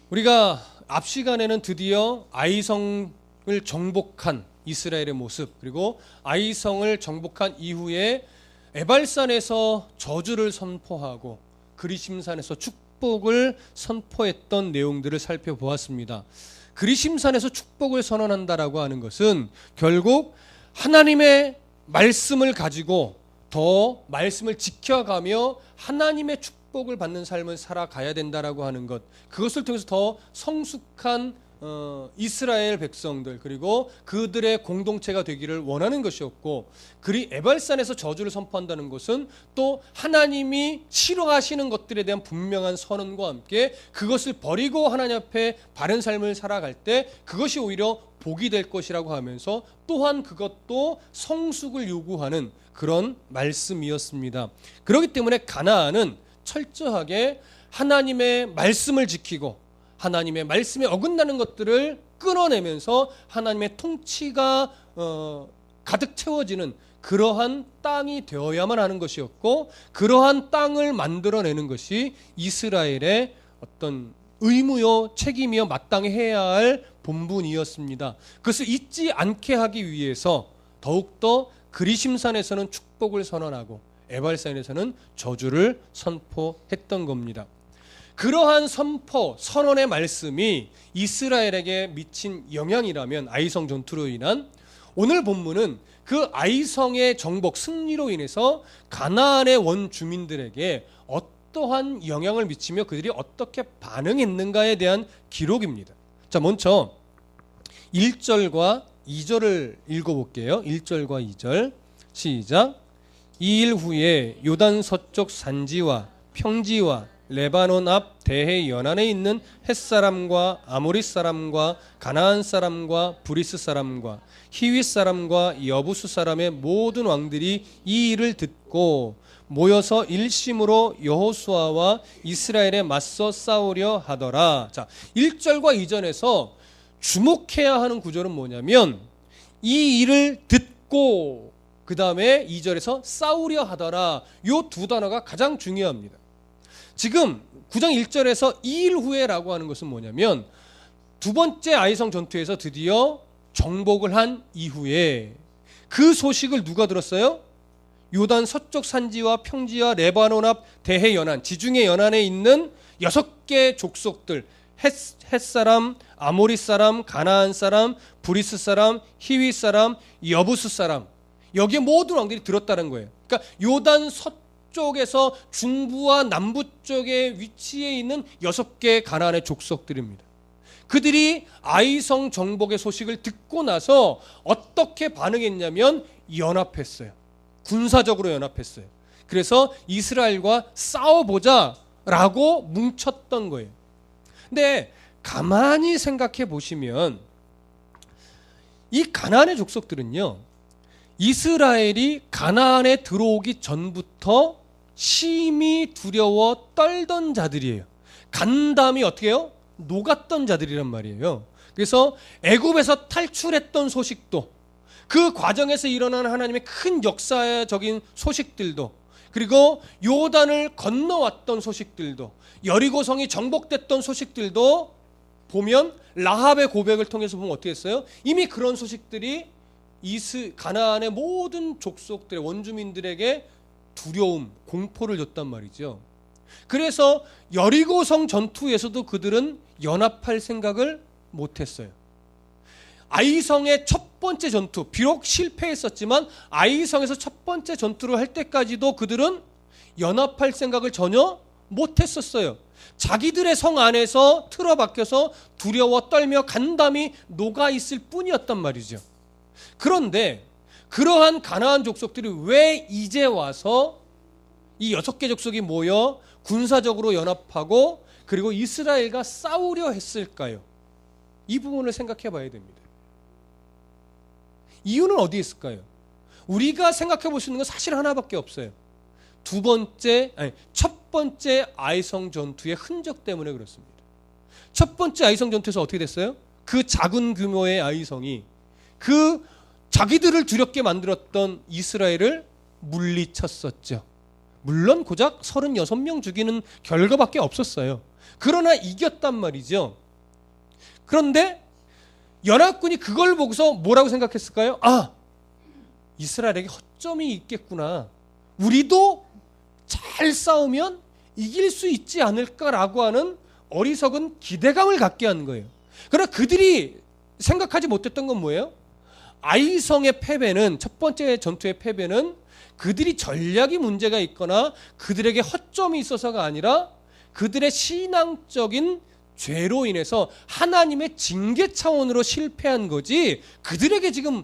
우리가 앞 시간에는 드디어 아이성을 정복한 이스라엘의 모습, 그리고 아이성을 정복한 이후에 에발산에서 저주를 선포하고 그리심산에서 축복을 선포했던 내용들을 살펴보았습니다. 그리심산에서 축복을 선언한다라고 하는 것은 결국 하나님의 말씀을 가지고 더 말씀을 지켜가며 하나님의 축복을 받는 삶을 살아가야 된다라고 하는 것, 그것을 통해서 더 성숙한 이스라엘 백성들, 그리고 그들의 공동체가 되기를 원하는 것이었고, 에발산에서 저주를 선포한다는 것은 또 하나님이 싫어하시는 것들에 대한 분명한 선언과 함께 그것을 버리고 하나님 앞에 바른 삶을 살아갈 때 그것이 오히려 복이 될 것이라고 하면서 또한 그것도 성숙을 요구하는 그런 말씀이었습니다. 그렇기 때문에 가나안은 철저하게 하나님의 말씀을 지키고 하나님의 말씀에 어긋나는 것들을 끊어내면서 하나님의 통치가 가득 채워지는 그러한 땅이 되어야만 하는 것이었고, 그러한 땅을 만들어내는 것이 이스라엘의 어떤 의무요 책임이요 마땅히 해야 할 본분이었습니다. 그것을 잊지 않게 하기 위해서 더욱더 그리심산에서는 축복을 선언하고 에발산에서는 저주를 선포했던 겁니다. 그러한 선언의 말씀이 이스라엘에게 미친 영향이라면, 아이성 전투로 인한, 오늘 본문은 그 아이성의 정복 승리로 인해서 가나안의 원주민들에게 어떠한 영향을 미치며 그들이 어떻게 반응했는가에 대한 기록입니다. 자, 먼저 1절과 2절을 읽어볼게요. 1절과 2절 시작. 2일 후에 요단 서쪽 산지와 평지와 레바논 앞 대해 연안에 있는 헷사람과 아모리 사람과 가나안 사람과 브리스 사람과 히윗 사람과 여부수 사람의 모든 왕들이 이 일을 듣고 모여서 일심으로 여호수아와 이스라엘에 맞서 싸우려 하더라. 자, 1절과 2절에서 주목해야 하는 구절은 뭐냐면, 이 일을 듣고 그 다음에 2절에서 싸우려 하더라, 이 두 단어가 가장 중요합니다. 지금 9장 1절에서 2일 후에라고 하는 것은 뭐냐면, 두 번째 아이성 전투에서 드디어 정복을 한 이후에 그 소식을 누가 들었어요? 요단 서쪽 산지와 평지와 레바논 앞 대해 연안, 지중해 연안에 있는 6개 족속들, 헷사람, 아모리 사람, 가나안 사람, 브리스 사람, 히윗 사람, 여부수 사람, 여기에 모든 왕들이 들었다는 거예요. 그러니까 요단 서쪽에서 중부와 남부 쪽에 위치해 있는 6개 가나안의 족속들입니다. 그들이 아이성 정복의 소식을 듣고 나서 어떻게 반응했냐면 연합했어요. 군사적으로 연합했어요. 그래서 이스라엘과 싸워보자 라고 뭉쳤던 거예요. 근데 가만히 생각해 보시면 이 가나안의 족속들은요, 이스라엘이 가나안에 들어오기 전부터 심히 두려워 떨던 자들이에요. 간담이 어떻게 해요? 녹았던 자들이란 말이에요. 그래서 애굽에서 탈출했던 소식도, 그 과정에서 일어난 하나님의 큰 역사적인 소식들도, 그리고 요단을 건너왔던 소식들도, 여리고성이 정복됐던 소식들도 보면, 라합의 고백을 통해서 보면 어떻게 했어요? 이미 그런 소식들이 가나안의 모든 족속들의 원주민들에게 두려움, 공포를 줬단 말이죠. 그래서 여리고성 전투에서도 그들은 연합할 생각을 못했어요. 아이성의 첫 번째 전투, 비록 실패했었지만 아이성에서 첫 번째 전투를 할 때까지도 그들은 연합할 생각을 전혀 못했었어요. 자기들의 성 안에서 틀어박혀서 두려워 떨며 간담이 녹아있을 뿐이었단 말이죠. 그런데 그러한 가나안 족속들이 왜 이제 와서 이 6개 족속이 모여 군사적으로 연합하고 그리고 이스라엘과 싸우려 했을까요? 이 부분을 생각해 봐야 됩니다. 이유는 어디에 있을까요? 우리가 생각해 볼 수 있는 건 사실 하나밖에 없어요. 첫 번째 아이성 전투의 흔적 때문에 그렇습니다. 첫 번째 아이성 전투에서 어떻게 됐어요? 그 작은 규모의 아이성이 그 자기들을 두렵게 만들었던 이스라엘을 물리쳤었죠. 물론 고작 36명 죽이는 결과밖에 없었어요. 그러나 이겼단 말이죠. 그런데 연합군이 그걸 보고서 뭐라고 생각했을까요? 아, 이스라엘에게 허점이 있겠구나. 우리도 잘 싸우면 이길 수 있지 않을까라고 하는 어리석은 기대감을 갖게 한 거예요. 그러나 그들이 생각하지 못했던 건 뭐예요? 아이성의 패배는, 첫 번째 전투의 패배는 그들이 전략이 문제가 있거나 그들에게 허점이 있어서가 아니라 그들의 신앙적인 죄로 인해서 하나님의 징계 차원으로 실패한 거지, 그들에게 지금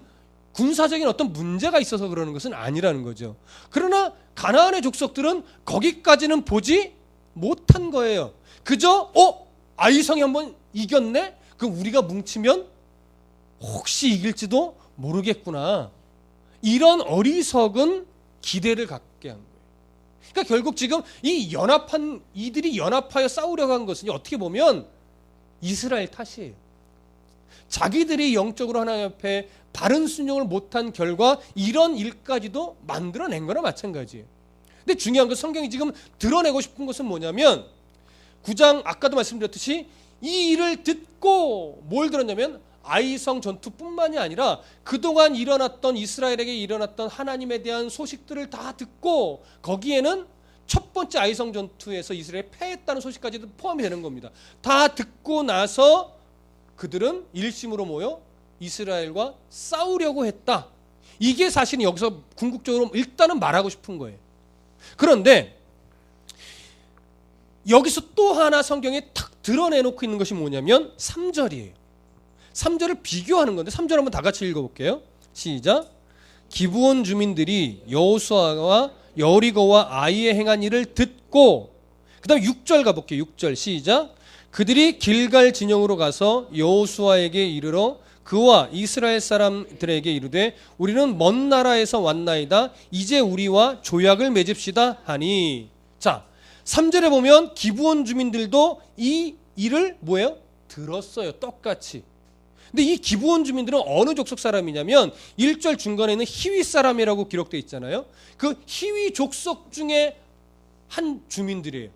군사적인 어떤 문제가 있어서 그러는 것은 아니라는 거죠. 그러나 가나안의 족속들은 거기까지는 보지 못한 거예요. 그저 아이성이 한번 이겼네? 그럼 우리가 뭉치면 혹시 이길지도 모르겠구나. 이런 어리석은 기대를 갖게 한 거예요. 그러니까 결국 지금 이들이 연합하여 싸우려고 한 것은 어떻게 보면 이스라엘 탓이에요. 자기들이 영적으로 하나님 앞에 바른 순종을 못한 결과 이런 일까지도 만들어낸 거나 마찬가지예요. 근데 중요한 건 성경이 지금 드러내고 싶은 것은 뭐냐면 9장 아까도 말씀드렸듯이 이 일을 듣고 뭘 들었냐면 아이성 전투뿐만이 아니라 그동안 일어났던 이스라엘에게 일어났던 하나님에 대한 소식들을 다 듣고 거기에는 첫 번째 아이성 전투에서 이스라엘이 패했다는 소식까지도 포함이 되는 겁니다. 다 듣고 나서 그들은 일심으로 모여 이스라엘과 싸우려고 했다. 이게 사실 여기서 궁극적으로 일단은 말하고 싶은 거예요. 그런데 여기서 또 하나 성경에 탁 드러내놓고 있는 것이 뭐냐면 3절이에요. 3절을 비교하는 건데 3절 한번 다 같이 읽어볼게요. 시작. 기브온 주민들이 여호수아와 여리고와 아이에 행한 일을 듣고, 그 다음 6절 가볼게요. 6절 시작. 그들이 길갈 진영으로 가서 여호수아에게 이르러 그와 이스라엘 사람들에게 이르되 우리는 먼 나라에서 왔나이다. 이제 우리와 조약을 맺읍시다 하니. 자, 3절에 보면 기브온 주민들도 이 일을 뭐예요? 들었어요. 똑같이. 근데 이 기브온 주민들은 어느 족속 사람이냐면 1절 중간에 있는 히위 사람이라고 기록되어 있잖아요. 그 히위 족속 중에 한 주민들이에요.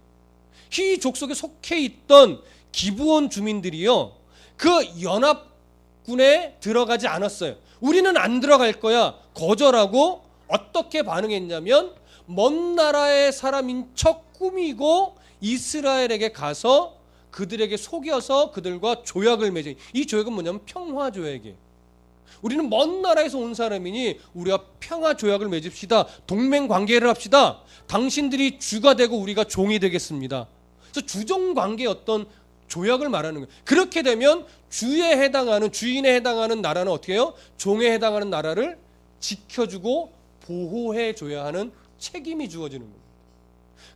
히위 족속에 속해 있던 기브온 주민들이요, 그 연합군에 들어가지 않았어요. 우리는 안 들어갈 거야 거절하고 어떻게 반응했냐면 먼 나라의 사람인 척 꾸미고 이스라엘에게 가서 그들에게 속여서 그들과 조약을 맺어. 이 조약은 뭐냐면 평화 조약이에요. 우리는 먼 나라에서 온 사람이니 우리가 평화 조약을 맺읍시다. 동맹 관계를 합시다. 당신들이 주가 되고 우리가 종이 되겠습니다. 그래서 주종 관계의 어떤 조약을 말하는 거예요. 그렇게 되면 주인에 해당하는 나라는 어떻게 해요? 종에 해당하는 나라를 지켜주고 보호해 줘야 하는 책임이 주어지는 겁니다.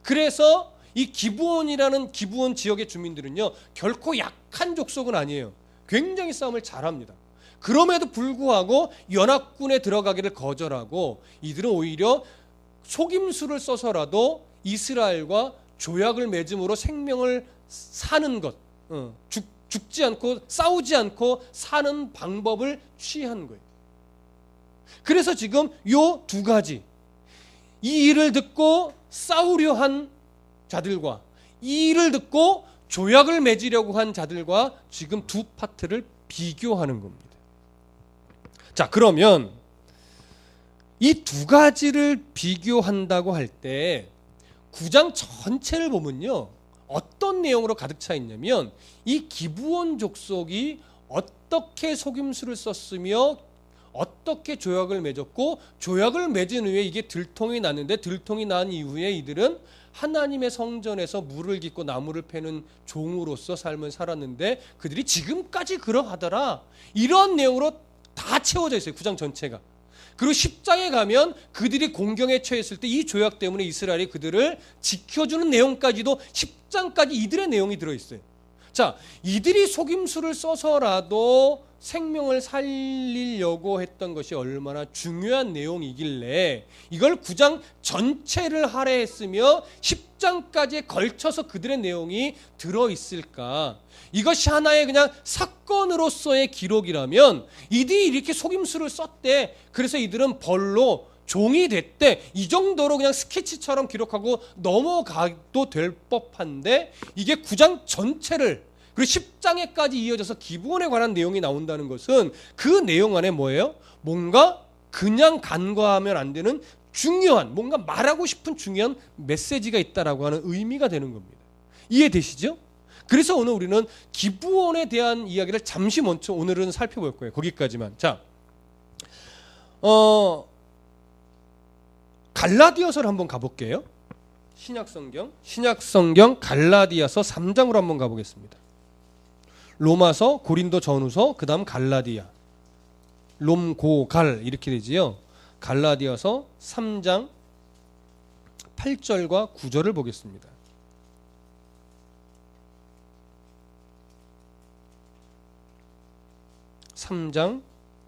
그래서 이 기브온이라는 기브온 지역의 주민들은요, 결코 약한 족속은 아니에요. 굉장히 싸움을 잘합니다. 그럼에도 불구하고 연합군에 들어가기를 거절하고 이들은 오히려 속임수를 써서라도 이스라엘과 조약을 맺음으로 생명을 사는 것, 죽지 않고 싸우지 않고 사는 방법을 취한 거예요. 그래서 지금 요 두 가지, 이 일을 듣고 싸우려 한 자들과 이 일을 듣고 조약을 맺으려고 한 자들과 지금 두 파트를 비교하는 겁니다. 자, 그러면 이 두 가지를 비교한다고 할 때 9장 전체를 보면요, 어떤 내용으로 가득 차 있냐면 이 기브온 족속이 어떻게 속임수를 썼으며 어떻게 조약을 맺었고, 조약을 맺은 후에 이게 들통이 났는데 들통이 난 이후에 이들은 하나님의 성전에서 물을 깃고 나무를 패는 종으로서 삶을 살았는데 그들이 지금까지 그러하더라. 이런 내용으로 다 채워져 있어요. 9장 전체가. 그리고 10장에 가면 그들이 공경에 처했을 때 이 조약 때문에 이스라엘이 그들을 지켜주는 내용까지도 10장까지 이들의 내용이 들어있어요. 자, 이들이 속임수를 써서라도 생명을 살리려고 했던 것이 얼마나 중요한 내용이길래 이걸 9장 전체를 할애했으며 10장까지에 걸쳐서 그들의 내용이 들어있을까? 이것이 하나의 그냥 사건으로서의 기록이라면 이들이 이렇게 속임수를 썼대. 그래서 이들은 벌로 종이 됐대. 이 정도로 그냥 스케치처럼 기록하고 넘어가도 될 법한데 이게 9장 전체를 그리고 10장에까지 이어져서 기브온에 관한 내용이 나온다는 것은 그 내용 안에 뭐예요? 뭔가 그냥 간과하면 안 되는 중요한, 뭔가 말하고 싶은 중요한 메시지가 있다라고 하는 의미가 되는 겁니다. 이해되시죠? 그래서 오늘 우리는 기브온에 대한 이야기를 잠시 먼저 오늘은 살펴볼 거예요. 거기까지만. 자, 갈라디아서를 한번 가볼게요. 신약성경 갈라디아서 3장으로 한번 가보겠습니다. 로마서, 고린도 전후서, 그 다음 갈라디아. 롬고갈 이렇게 되지요. 갈라디아서 3장 8절과 9절을 보겠습니다.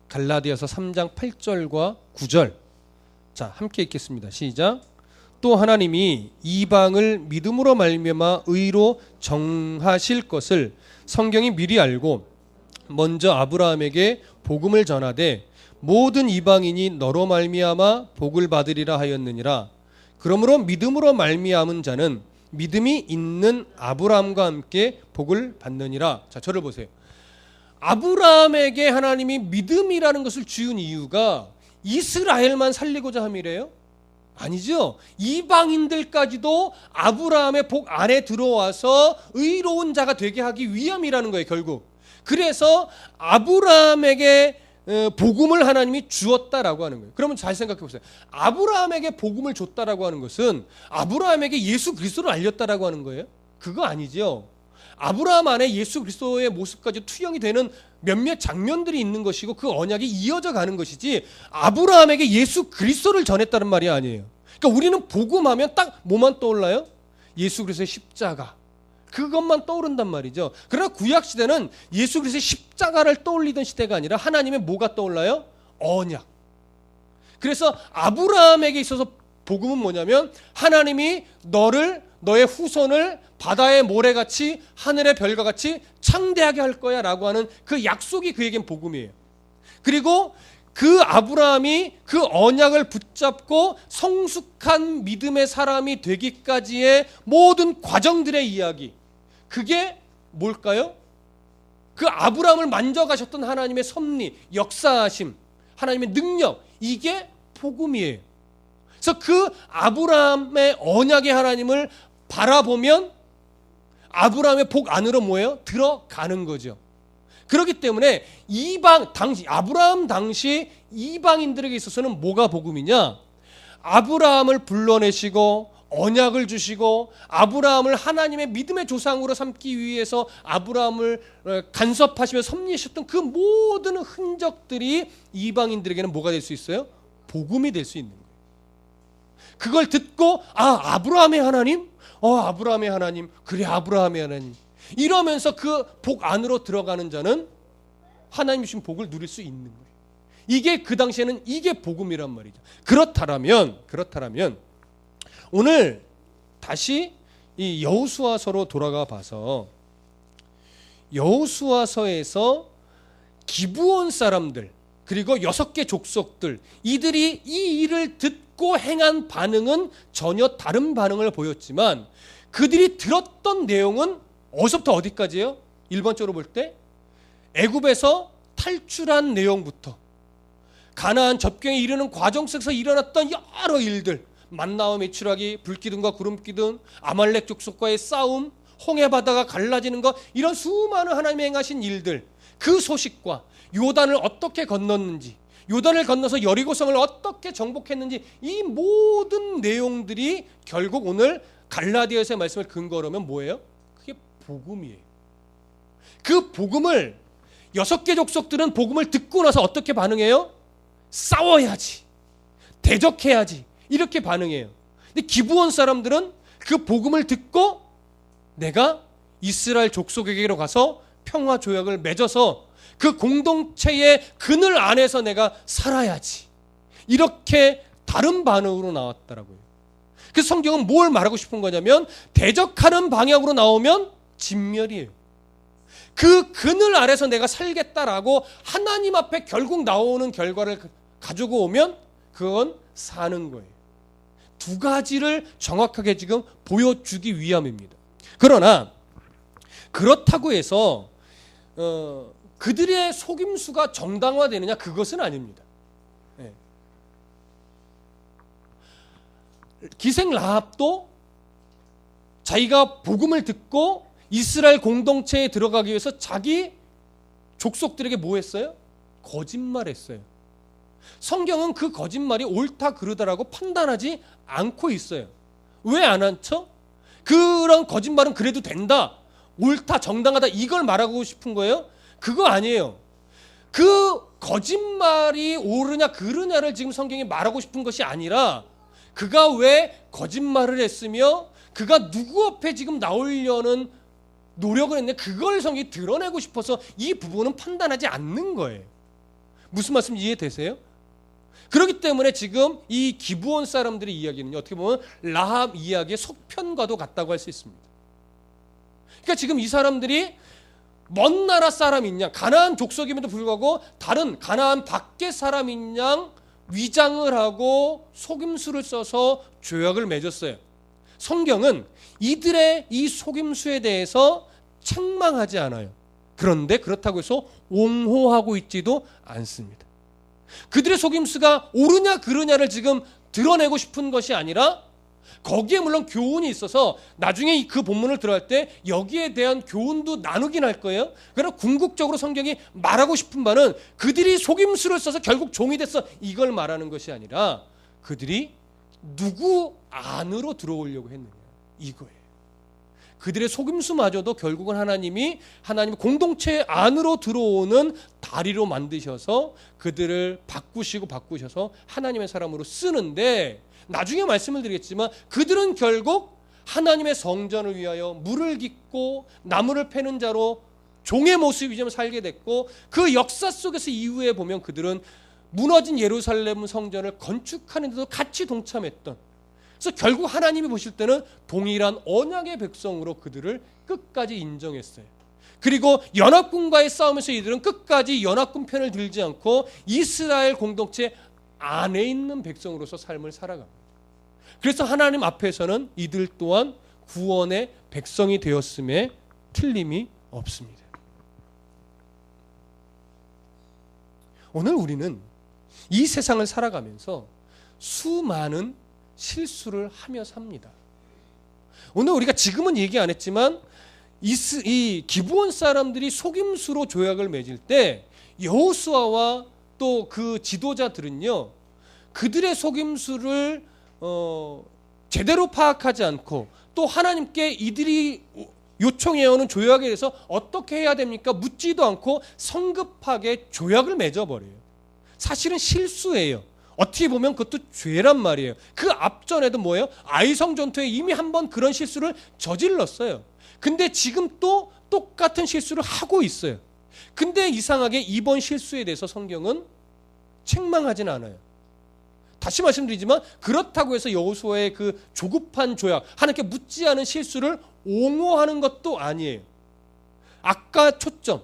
갈라디아서 3장 8절과 9절. 자, 함께 읽겠습니다. 시작. 또 하나님이 이방을 믿음으로 말미암아 의로 정하실 것을 성경이 미리 알고 먼저 아브라함에게 복음을 전하되 모든 이방인이 너로 말미암아 복을 받으리라 하였느니라. 그러므로 믿음으로 말미암은 자는 믿음이 있는 아브라함과 함께 복을 받느니라. 자, 저를 보세요. 아브라함에게 하나님이 믿음이라는 것을 주은 이유가 이스라엘만 살리고자 함이래요? 아니죠. 이방인들까지도 아브라함의 복 안에 들어와서 의로운 자가 되게 하기 위함이라는 거예요, 결국. 그래서 아브라함에게 복음을 하나님이 주었다라고 하는 거예요. 그러면 잘 생각해 보세요. 아브라함에게 복음을 줬다라고 하는 것은 아브라함에게 예수 그리스도를 알렸다라고 하는 거예요? 그거 아니죠. 아브라함 안에 예수 그리스도의 모습까지 투영이 되는 몇몇 장면들이 있는 것이고 그 언약이 이어져 가는 것이지 아브라함에게 예수 그리스도를 전했다는 말이 아니에요. 그러니까 우리는 복음하면 딱 뭐만 떠올라요? 예수 그리스도의 십자가. 그것만 떠오른단 말이죠. 그러나 구약시대는 예수 그리스도의 십자가를 떠올리던 시대가 아니라 하나님의 뭐가 떠올라요? 언약. 그래서 아브라함에게 있어서 복음은 뭐냐면 하나님이 너의 후손을 바다의 모래같이 하늘의 별과 같이 창대하게 할 거야 라고 하는 그 약속이 그에겐 복음이에요. 그리고 그 아브라함이 그 언약을 붙잡고 성숙한 믿음의 사람이 되기까지의 모든 과정들의 이야기, 그게 뭘까요? 그 아브라함을 만져가셨던 하나님의 섭리, 역사하심, 하나님의 능력, 이게 복음이에요. 그래서 그 아브라함의 언약의 하나님을 바라보면 아브라함의 복 안으로 뭐예요? 들어가는 거죠. 그렇기 때문에 아브라함 당시 이방인들에게 있어서는 뭐가 복음이냐? 아브라함을 불러내시고 언약을 주시고 아브라함을 하나님의 믿음의 조상으로 삼기 위해서 아브라함을 간섭하시며 섭리하셨던 그 모든 흔적들이 이방인들에게는 뭐가 될 수 있어요? 복음이 될 수 있는 거예요. 그걸 듣고 아브라함의 하나님? 아브라함의 하나님. 그래, 아브라함의 하나님. 이러면서 그 복 안으로 들어가는 자는 하나님 주신 복을 누릴 수 있는 거예요. 이게 그 당시에는 이게 복음이란 말이죠. 그렇다면 오늘 다시 이 여호수아서로 돌아가 봐서 여호수아서에서 기브온 사람들 그리고 6개 족속들 이들이 이 일을 듣고 행한 반응은 전혀 다른 반응을 보였지만 그들이 들었던 내용은 어디서부터 어디까지예요? 1번적으로 볼 때 애굽에서 탈출한 내용부터 가나안 접경에 이르는 과정 속에서 일어났던 여러 일들, 만나와 메추라기, 불기둥과 구름기둥, 아말렉 족속과의 싸움, 홍해 바다가 갈라지는 것, 이런 수많은 하나님이 행하신 일들, 그 소식과 요단을 어떻게 건넜는지, 요단을 건너서 여리고성을 어떻게 정복했는지, 이 모든 내용들이 결국 오늘 갈라디아서의 말씀을 근거로 하면 뭐예요? 그게 복음이에요. 그 복음을 6개 족속들은 복음을 듣고 나서 어떻게 반응해요? 싸워야지, 대적해야지, 이렇게 반응해요. 근데 기브온 사람들은 그 복음을 듣고 내가 이스라엘 족속에게로 가서 평화 조약을 맺어서 그 공동체의 그늘 안에서 내가 살아야지, 이렇게 다른 반응으로 나왔더라고요. 그래서 성경은 뭘 말하고 싶은 거냐면 대적하는 방향으로 나오면 진멸이에요. 그 그늘 아래서 내가 살겠다라고 하나님 앞에 결국 나오는 결과를 가지고 오면 그건 사는 거예요. 두 가지를 정확하게 지금 보여주기 위함입니다. 그러나 그렇다고 해서 그들의 속임수가 정당화되느냐, 그것은 아닙니다. 기생 라합도 자기가 복음을 듣고 이스라엘 공동체에 들어가기 위해서 자기 족속들에게 뭐 했어요? 거짓말했어요. 성경은 그 거짓말이 옳다 그르다라고 판단하지 않고 있어요. 왜 안 한죠? 그런 거짓말은 그래도 된다, 옳다, 정당하다, 이걸 말하고 싶은 거예요? 그거 아니에요. 그 거짓말이 옳으냐 그르냐를 지금 성경이 말하고 싶은 것이 아니라, 그가 왜 거짓말을 했으며 그가 누구 앞에 지금 나오려는 노력을 했냐, 그걸 성경이 드러내고 싶어서 이 부분은 판단하지 않는 거예요. 무슨 말씀 이해되세요? 그렇기 때문에 지금 이 기브온 사람들의 이야기는 어떻게 보면 라합 이야기의 속편과도 같다고 할 수 있습니다. 그러니까 지금 이 사람들이 먼 나라 사람인 양, 가나안 족속임에도 불구하고 다른 가나안 밖의 사람인 양 위장을 하고 속임수를 써서 조약을 맺었어요. 성경은 이들의 이 속임수에 대해서 책망하지 않아요. 그런데 그렇다고 해서 옹호하고 있지도 않습니다. 그들의 속임수가 옳으냐 그르냐를 지금 드러내고 싶은 것이 아니라, 거기에 물론 교훈이 있어서 나중에 그 본문을 들어갈 때 여기에 대한 교훈도 나누긴 할 거예요. 그러나 궁극적으로 성경이 말하고 싶은 바는 그들이 속임수를 써서 결국 종이 됐어, 이걸 말하는 것이 아니라 그들이 누구 안으로 들어오려고 했느냐, 이거예요. 그들의 속임수마저도 결국은 하나님이 공동체 안으로 들어오는 다리로 만드셔서 그들을 바꾸셔서 하나님의 사람으로 쓰는데, 나중에 말씀을 드리겠지만 그들은 결국 하나님의 성전을 위하여 물을 깃고 나무를 패는 자로 종의 모습이 좀 살게 됐고, 그 역사 속에서 이후에 보면 그들은 무너진 예루살렘 성전을 건축하는 데도 같이 동참했던, 그래서 결국 하나님이 보실 때는 동일한 언약의 백성으로 그들을 끝까지 인정했어요. 그리고 연합군과의 싸움에서 이들은 끝까지 연합군 편을 들지 않고 이스라엘 공동체 안에 있는 백성으로서 삶을 살아갑니다. 그래서 하나님 앞에서는 이들 또한 구원의 백성이 되었음에 틀림이 없습니다. 오늘 우리는 이 세상을 살아가면서 수많은 실수를 하며 삽니다. 오늘 우리가 지금은 얘기 안 했지만 이 기브온 사람들이 속임수로 조약을 맺을 때 여호수아와 또 그 지도자들은요, 그들의 속임수를 제대로 파악하지 않고, 또 하나님께 이들이 요청해오는 조약에 대해서 어떻게 해야 됩니까? 묻지도 않고 성급하게 조약을 맺어버려요. 사실은 실수예요. 어떻게 보면 그것도 죄란 말이에요. 그 앞전에도 뭐예요? 아이성 전투에 이미 한번 그런 실수를 저질렀어요. 근데 지금 또 똑같은 실수를 하고 있어요. 근데 이상하게 이번 실수에 대해서 성경은 책망하진 않아요. 다시 말씀드리지만 그렇다고 해서 여호수아의 그 조급한 조약, 하나님께 묻지 않은 실수를 옹호하는 것도 아니에요. 아까 초점,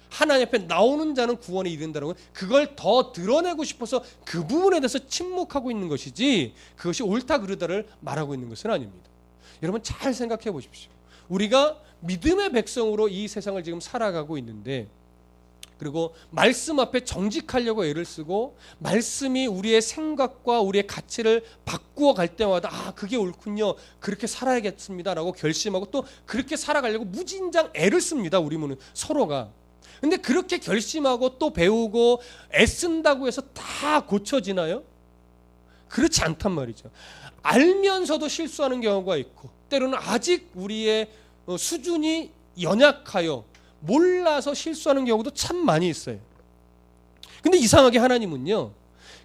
하나님 앞에 나오는 자는 구원에 이른다는 건 그걸 더 드러내고 싶어서 그 부분에 대해서 침묵하고 있는 것이지, 그것이 옳다 그르다를 말하고 있는 것은 아닙니다. 여러분 잘 생각해 보십시오. 우리가 믿음의 백성으로 이 세상을 지금 살아가고 있는데, 그리고 말씀 앞에 정직하려고 애를 쓰고 말씀이 우리의 생각과 우리의 가치를 바꾸어 갈 때마다 그게 옳군요, 그렇게 살아야겠습니다 라고 결심하고 또 그렇게 살아가려고 무진장 애를 씁니다. 우리는 서로가. 근데 그렇게 결심하고 또 배우고 애쓴다고 해서 다 고쳐지나요? 그렇지 않단 말이죠. 알면서도 실수하는 경우가 있고, 때로는 아직 우리의 수준이 연약하여 몰라서 실수하는 경우도 참 많이 있어요. 근데 이상하게 하나님은요,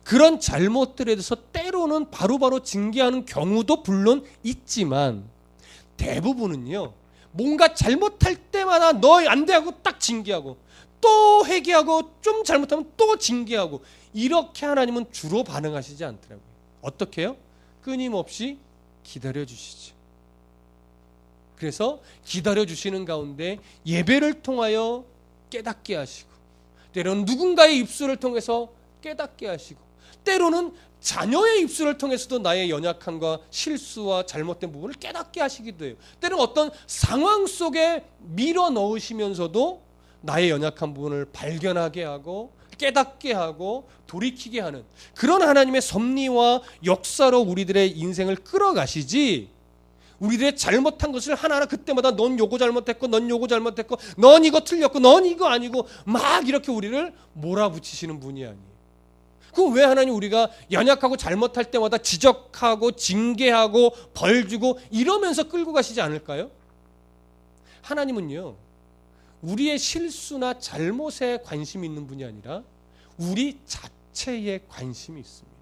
그런 잘못들에 대해서 때로는 바로바로 징계하는 경우도 물론 있지만, 대부분은요, 뭔가 잘못할 때마다 너 안 돼 하고 딱 징계하고, 또 회개하고 좀 잘못하면 또 징계하고, 이렇게 하나님은 주로 반응하시지 않더라고요. 어떻게 해요? 끊임없이 기다려주시죠. 그래서 기다려주시는 가운데 예배를 통하여 깨닫게 하시고, 때로는 누군가의 입술을 통해서 깨닫게 하시고, 때로는 자녀의 입술을 통해서도 나의 연약함과 실수와 잘못된 부분을 깨닫게 하시기도 해요. 때로는 어떤 상황 속에 밀어 넣으시면서도 나의 연약한 부분을 발견하게 하고 깨닫게 하고 돌이키게 하는 그런 하나님의 섭리와 역사로 우리들의 인생을 끌어가시지, 우리들의 잘못한 것을 하나하나 그때마다 넌 요거 잘못했고 넌 요거 잘못했고 넌 이거 틀렸고 넌 이거 아니고 막 이렇게 우리를 몰아붙이시는 분이 아니에요. 그럼 왜 하나님 우리가 연약하고 잘못할 때마다 지적하고 징계하고 벌 주고 이러면서 끌고 가시지 않을까요? 하나님은요, 우리의 실수나 잘못에 관심이 있는 분이 아니라 우리 자체에 관심이 있습니다.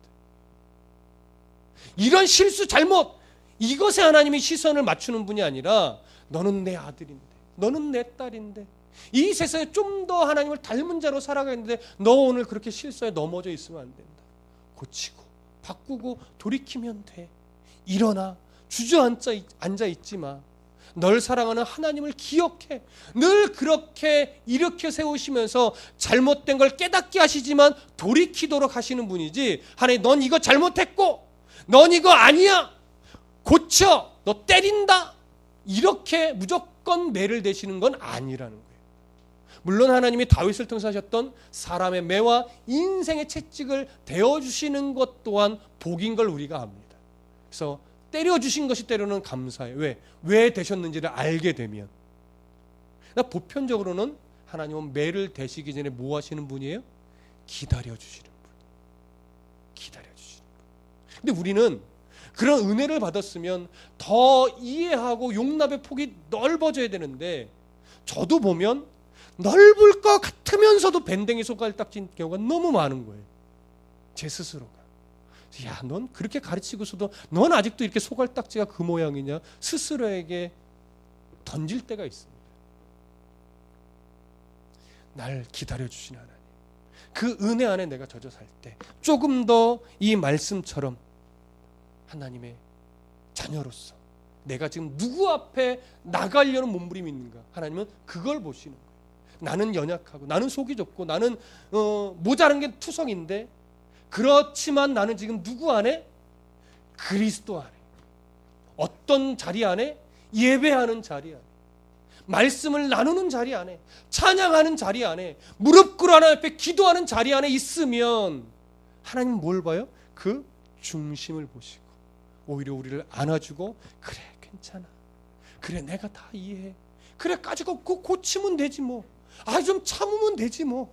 이런 실수 잘못 이것에 하나님이 시선을 맞추는 분이 아니라 너는 내 아들인데 너는 내 딸인데 이 세상에 좀 더 하나님을 닮은 자로 살아가야 하는데 너 오늘 그렇게 실수에 넘어져 있으면 안 된다. 고치고 바꾸고 돌이키면 돼. 일어나. 주저앉아 있지 마. 널 사랑하는 하나님을 기억해. 늘 그렇게 일으켜 세우시면서 잘못된 걸 깨닫게 하시지만 돌이키도록 하시는 분이지, 하나님 넌 이거 잘못했고 넌 이거 아니야 고쳐 너 때린다 이렇게 무조건 매를 대시는 건 아니라는 거예요. 물론 하나님이 다윗을 통해서 하셨던 사람의 매와 인생의 채찍을 대어주시는 것 또한 복인 걸 우리가 압니다. 그래서 때려주신 것이 때로는 감사해요. 왜 되셨는지를 알게 되면. 보편적으로는 하나님은 매를 대시기 전에 뭐 하시는 분이에요? 기다려주시는 분. 기다려주시는 분. 근데 우리는 그런 은혜를 받았으면 더 이해하고 용납의 폭이 넓어져야 되는데, 저도 보면 넓을 것 같으면서도 밴댕이 손가락진 경우가 너무 많은 거예요. 제 스스로가. 야, 넌 그렇게 가르치고서도 넌 아직도 이렇게 소갈딱지가 그 모양이냐? 스스로에게 던질 때가 있습니다. 날 기다려주신 하나님, 그 은혜 안에 내가 젖어 살 때 조금 더 이 말씀처럼 하나님의 자녀로서 내가 지금 누구 앞에 나가려는 몸부림이 있는가, 하나님은 그걸 보시는 거예요. 나는 연약하고 나는 속이 좁고 나는 모자란 게 투성인데, 그렇지만 나는 지금 누구 안에? 그리스도 안에. 어떤 자리 안에? 예배하는 자리 안에, 말씀을 나누는 자리 안에, 찬양하는 자리 안에, 무릎 꿇어 하나님 앞에 기도하는 자리 안에 있으면 하나님은 뭘 봐요? 그 중심을 보시고 오히려 우리를 안아주고, 그래 괜찮아, 그래 내가 다 이해해, 그래 가지고 고치면 되지 뭐, 좀 참으면 되지 뭐,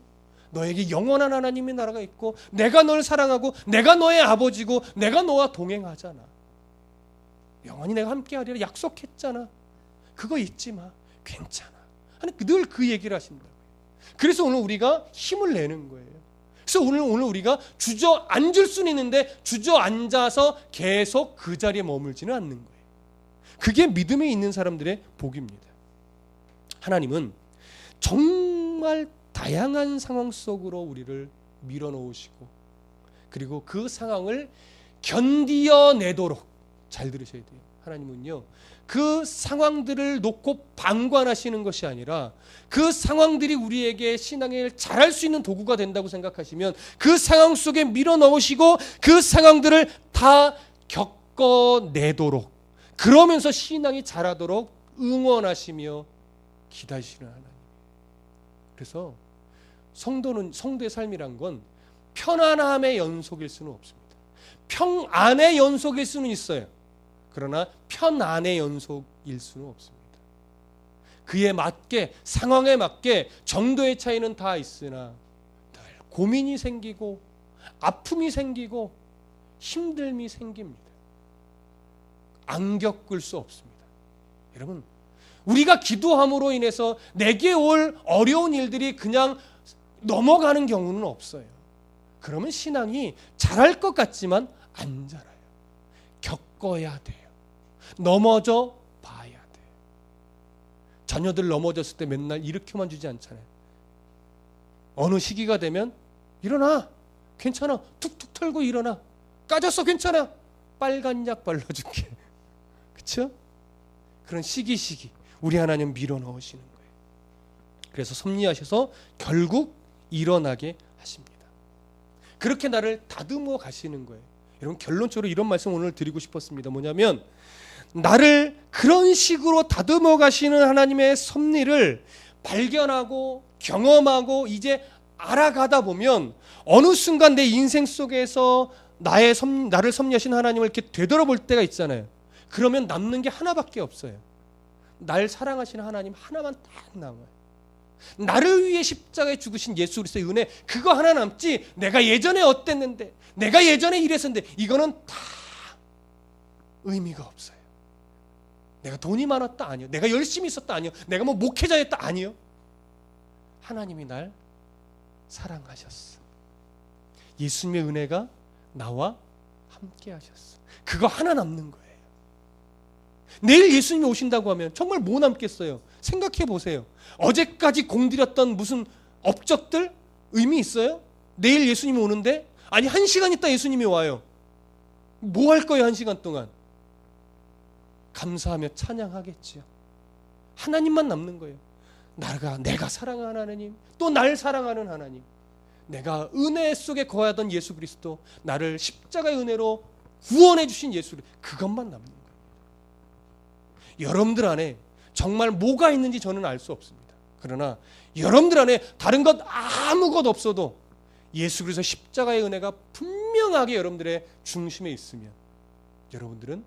너에게 영원한 하나님의 나라가 있고 내가 널 사랑하고 내가 너의 아버지고 내가 너와 동행하잖아, 영원히 내가 함께하리라 약속했잖아, 그거 잊지 마, 괜찮아. 늘 그 얘기를 하신다고요. 그래서 오늘 우리가 힘을 내는 거예요. 그래서 오늘 우리가 주저앉을 수는 있는데 주저앉아서 계속 그 자리에 머물지는 않는 거예요. 그게 믿음에 있는 사람들의 복입니다. 하나님은 정말 다양한 상황 속으로 우리를 밀어넣으시고, 그리고 그 상황을 견디어내도록, 잘 들으셔야 돼요. 하나님은요, 그 상황들을 놓고 방관하시는 것이 아니라 그 상황들이 우리에게 신앙을 잘할 수 있는 도구가 된다고 생각하시면 그 상황 속에 밀어넣으시고 그 상황들을 다 겪어내도록, 그러면서 신앙이 자라도록 응원하시며 기다리시는 하나님. 그래서 성도의 삶이란 건 편안함의 연속일 수는 없습니다. 평안의 연속일 수는 있어요. 그러나 편안의 연속일 수는 없습니다. 그에 맞게, 상황에 맞게 정도의 차이는 다 있으나 늘 고민이 생기고 아픔이 생기고 힘듦이 생깁니다. 안 겪을 수 없습니다. 여러분, 우리가 기도함으로 인해서 내게 올 어려운 일들이 그냥 넘어가는 경우는 없어요. 그러면 신앙이 잘할 것 같지만 안 자라요. 겪어야 돼요. 넘어져 봐야 돼요. 자녀들 넘어졌을 때 맨날 일으켜만 주지 않잖아요. 어느 시기가 되면 일어나, 괜찮아, 툭툭 털고 일어나, 까졌어, 괜찮아, 빨간 약 발라줄게. 그렇죠? 그런 시기 우리 하나님 밀어넣으시는 거예요. 그래서 섭리하셔서 결국 일어나게 하십니다. 그렇게 나를 다듬어 가시는 거예요. 여러분, 결론적으로 이런 말씀 오늘 드리고 싶었습니다. 뭐냐면 나를 그런 식으로 다듬어 가시는 하나님의 섭리를 발견하고 경험하고 이제 알아가다 보면 어느 순간 내 인생 속에서 나를 섭리하신 하나님을 이렇게 되돌아볼 때가 있잖아요. 그러면 남는 게 하나밖에 없어요. 날 사랑하시는 하나님 하나만 딱 남아요. 나를 위해 십자가에 죽으신 예수 그리스도의 은혜, 그거 하나 남지. 내가 예전에 어땠는데, 내가 예전에 이랬었는데, 이거는 다 의미가 없어요. 내가 돈이 많았다 아니요, 내가 열심히 있었다 아니요, 내가 뭐 목회자였다 아니요. 하나님이 날 사랑하셨어. 예수님의 은혜가 나와 함께 하셨어. 그거 하나 남는 거예요. 내일 예수님이 오신다고 하면 정말 뭐 남겠어요? 생각해 보세요. 어제까지 공들였던 무슨 업적들 의미 있어요? 내일 예수님이 오는데, 아니 1시간 있다 예수님이 와요. 뭐 할 거예요? 1시간 동안 감사하며 찬양하겠지요. 하나님만 남는 거예요. 내가 사랑하는 하나님, 또 날 사랑하는 하나님, 내가 은혜 속에 거하던 예수 그리스도, 나를 십자가의 은혜로 구원해 주신 예수, 그것만 남는 거예요. 여러분들 안에 정말 뭐가 있는지 저는 알 수 없습니다. 그러나 여러분들 안에 다른 것 아무것 없어도 예수 그리스도 십자가의 은혜가 분명하게 여러분들의 중심에 있으면 여러분들은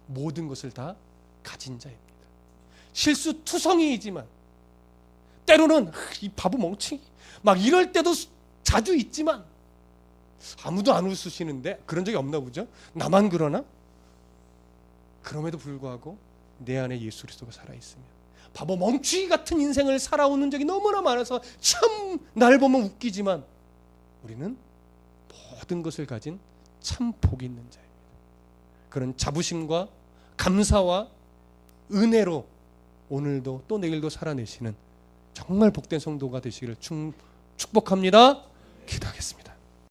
모든 것을 다 가진 자입니다. 실수투성이이지만, 때로는 이 바보 멍청이 막 이럴 때도 자주 있지만, 아무도 안 웃으시는데 그런 적이 없나 보죠? 나만 그러나? 그럼에도 불구하고 내 안에 예수 그리스도가 살아있으면, 바보 멍청이 같은 인생을 살아오는 적이 너무나 많아서 참 날 보면 웃기지만, 우리는 모든 것을 가진 참 복 있는 자입니다. 그런 자부심과 감사와 은혜로 오늘도 또 내일도 살아내시는 정말 복된 성도가 되시기를 축복합니다. 기도하겠습니다.